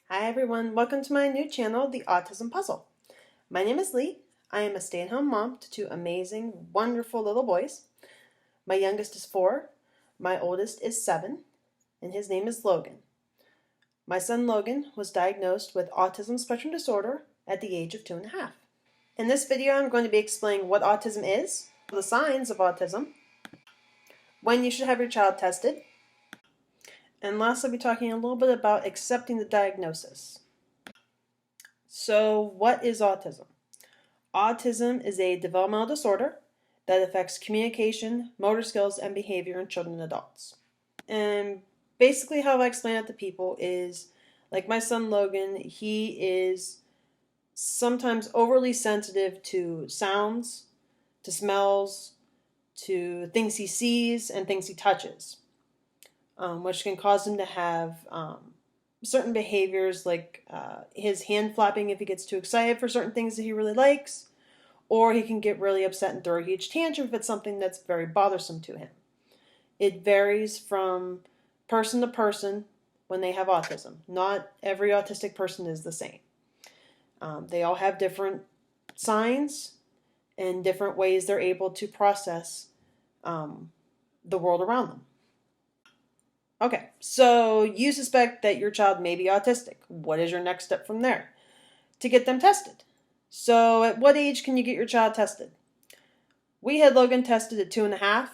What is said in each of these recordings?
Hi everyone, welcome to my new channel, The Autism Puzzle. My name is Lee. I am a stay-at-home mom to two amazing, wonderful little boys. My youngest is 4, my oldest is 7, and his name is Logan. My son Logan was diagnosed with autism spectrum disorder at the age of 2.5. In this video, I'm going to be explaining what autism is, the signs of autism, when you should have your child tested, and lastly, I'll be talking a little bit about accepting the diagnosis. So, what is autism? Autism is a developmental disorder that affects communication, motor skills, and behavior in children and adults. And basically how I explain it to people is, like my son Logan, he is sometimes overly sensitive to sounds, to smells, to things he sees and things he touches, which can cause him to have certain behaviors like his hand flapping if he gets too excited for certain things that he really likes, or he can get really upset and throw a huge tantrum if it's something that's very bothersome to him. It varies from person to person when they have autism. Not every autistic person is the same. They all have different signs and different ways they're able to process the world around them. Okay, so you suspect that your child may be autistic. What is your next step from there? To get them tested. So at what age can you get your child tested? We had Logan tested at 2.5.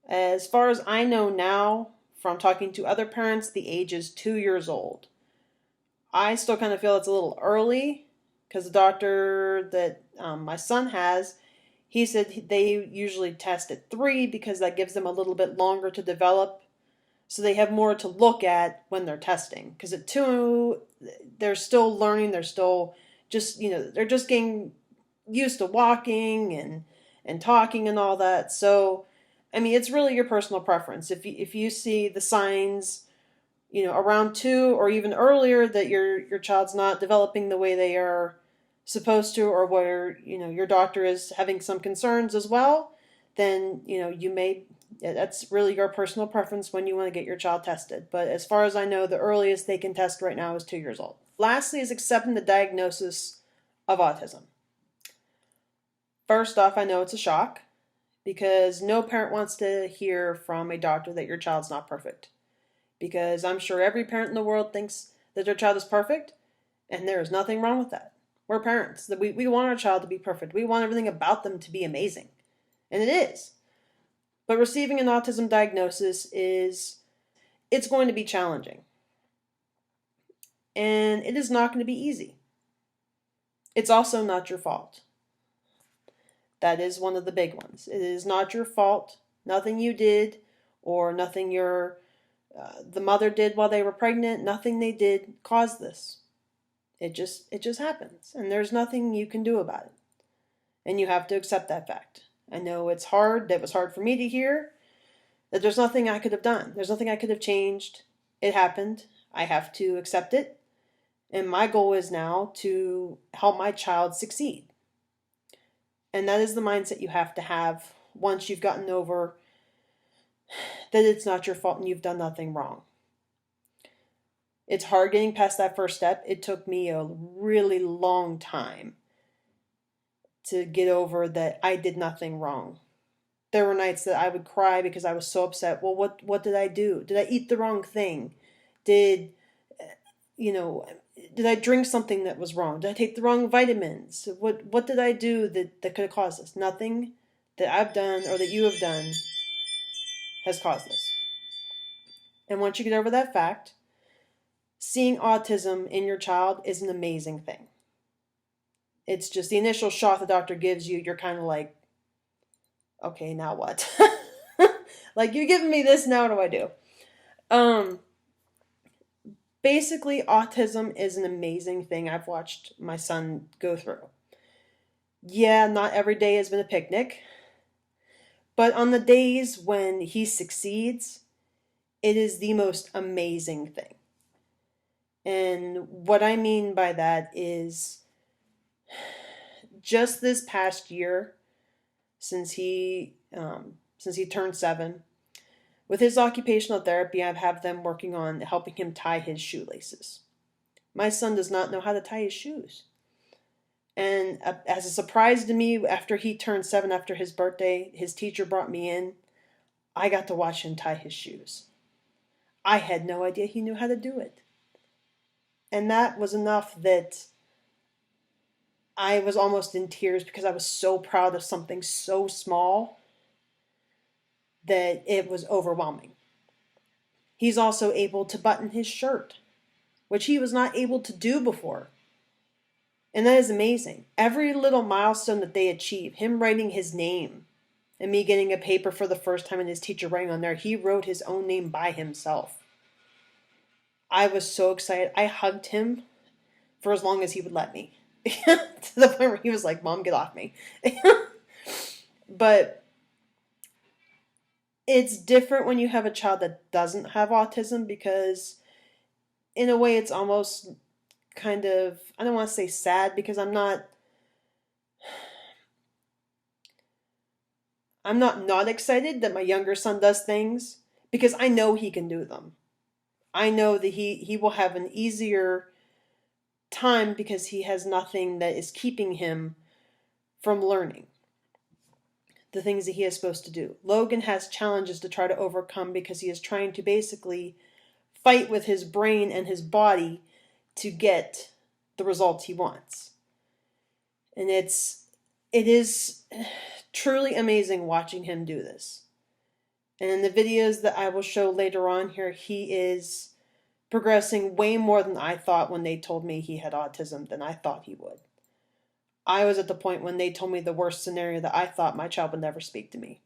As far as I know now, from talking to other parents, the age is 2 years old. I still kind of feel it's a little early because the doctor that my son has, he said they usually test at 3 because that gives them a little bit longer to develop. So they have more to look at when they're testing. Because at 2, they're still learning. They're still just, they're just getting used to walking and talking and all that. So, I mean, it's really your personal preference. If you see the signs, around 2 or even earlier that your child's not developing the way they are supposed to, or where, your doctor is having some concerns as well, then, that's really your personal preference when you want to get your child tested. But as far as I know, the earliest they can test right now is 2 years old. Lastly is accepting the diagnosis of autism. First off, I know it's a shock because no parent wants to hear from a doctor that your child's not perfect. Because I'm sure every parent in the world thinks that their child is perfect, and there is nothing wrong with that. We're parents. We want our child to be perfect. We want everything about them to be amazing. And it is. But receiving an autism diagnosis it's going to be challenging. And it is not going to be easy. It's also not your fault. That is one of the big ones. It is not your fault. Nothing you did or nothing the mother did while they were pregnant, nothing they did caused this. It just happens. And there's nothing you can do about it. And you have to accept that fact. I know it's hard. That was hard for me to hear. That there's nothing I could have done. There's nothing I could have changed. It happened. I have to accept it. And my goal is now to help my child succeed. And that is the mindset you have to have once you've gotten over that it's not your fault and you've done nothing wrong. It's hard getting past that first step. It took me a really long time to get over that I did nothing wrong. There were nights that I would cry because I was so upset. Well, what did I do? Did I eat the wrong thing? Did I drink something that was wrong? Did I take the wrong vitamins? What did I do that could have caused this? Nothing that I've done or that you have done has caused this. And once you get over that fact, seeing autism in your child is an amazing thing. It's just the initial shock the doctor gives you, you're kind of like, okay, now what? Like, you're giving me this, now what do I do? Basically, autism is an amazing thing I've watched my son go through. Yeah, not every day has been a picnic. But on the days when he succeeds, it is the most amazing thing. And what I mean by that is just this past year, since he turned 7, with his occupational therapy, I have them working on helping him tie his shoelaces. My son does not know how to tie his shoes. And as a surprise to me, after he turned 7 after his birthday, his teacher brought me in. I got to watch him tie his shoes. I had no idea he knew how to do it. And that was enough that I was almost in tears because I was so proud of something so small that it was overwhelming. He's also able to button his shirt, which he was not able to do before. And that is amazing. Every little milestone that they achieve, him writing his name and me getting a paper for the first time and his teacher writing on there, he wrote his own name by himself. I was so excited. I hugged him for as long as he would let me. To the point where he was like, Mom, get off me. But it's different when you have a child that doesn't have autism, because in a way it's almost kind of, I don't want to say sad, because I'm not excited that my younger son does things, because I know he can do them. I know that he will have an easier time because he has nothing that is keeping him from learning the things that he is supposed to do. Logan has challenges to try to overcome because he is trying to basically fight with his brain and his body to get the results he wants. And it is truly amazing watching him do this. And in the videos that I will show later on here, he is progressing way more than I thought when they told me he had autism than I thought he would. I was at the point when they told me the worst scenario that I thought my child would never speak to me.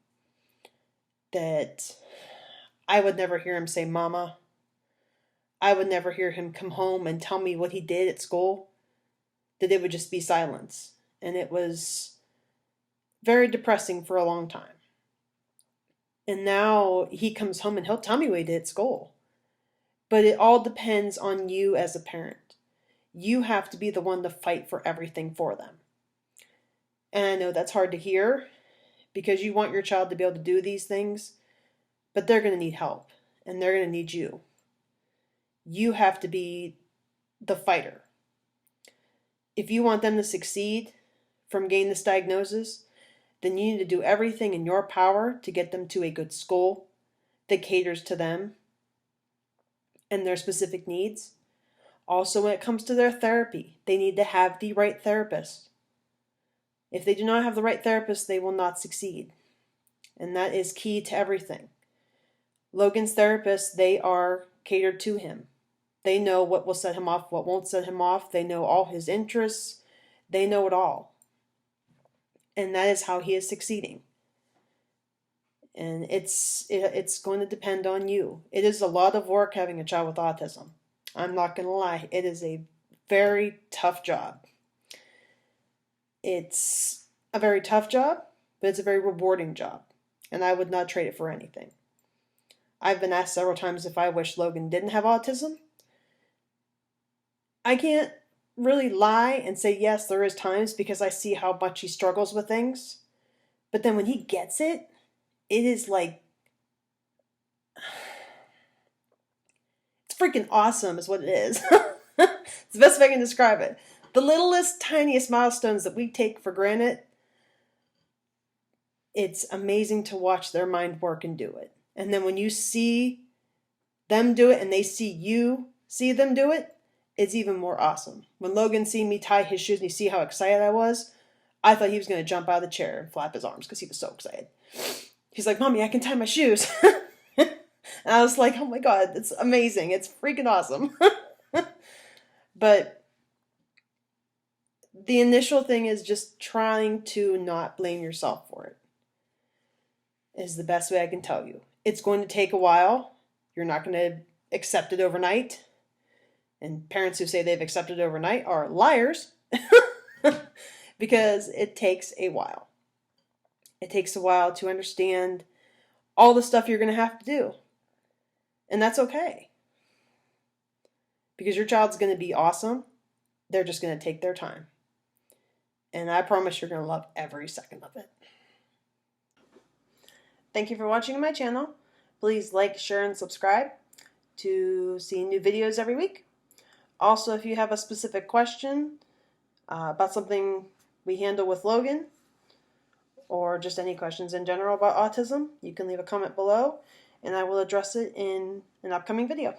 That I would never hear him say mama. I would never hear him come home and tell me what he did at school. That it would just be silence. And it was very depressing for a long time. And now he comes home and he'll tell me what he did at school. But it all depends on you as a parent. You have to be the one to fight for everything for them. And I know that's hard to hear because you want your child to be able to do these things, but they're going to need help and they're going to need you. You have to be the fighter. If you want them to succeed from getting this diagnosis, then you need to do everything in your power to get them to a good school that caters to them and their specific needs. Also, when it comes to their therapy, they need to have the right therapist. If they do not have the right therapist, they will not succeed. And that is key to everything. Logan's therapists, they are catered to him. They know what will set him off, what won't set him off. They know all his interests. They know it all. And that is how he is succeeding. And it's going to depend on you. It is a lot of work having a child with autism. I'm not going to lie. It is a very tough job. It's a very tough job, but it's a very rewarding job. And I would not trade it for anything. I've been asked several times if I wish Logan didn't have autism. I can't really lie and say yes, there is times, because I see how much he struggles with things. But then when he gets it, it is like, it's freaking awesome is what it is. It's the best way I can describe it. The littlest, tiniest milestones that we take for granted, it's amazing to watch their mind work and do it. And then when you see them do it and they see you see them do it, it's even more awesome. When Logan see me tie his shoes and you see how excited I was, I thought he was going to jump out of the chair and flap his arms because he was so excited. He's like, Mommy, I can tie my shoes. And I was like, oh my God, it's amazing. It's freaking awesome. But the initial thing is just trying to not blame yourself for it. Is the best way I can tell you. It's going to take a while. You're not going to accept it overnight. And parents who say they've accepted it overnight are liars. Because it takes a while. It takes a while to understand all the stuff you're going to have to do. And that's okay. Because your child's going to be awesome. They're just going to take their time. And I promise you're going to love every second of it. Thank you for watching my channel. Please like, share, and subscribe to see new videos every week. Also, if you have a specific question about something we handle with Logan, or just any questions in general about autism, you can leave a comment below, and I will address it in an upcoming video.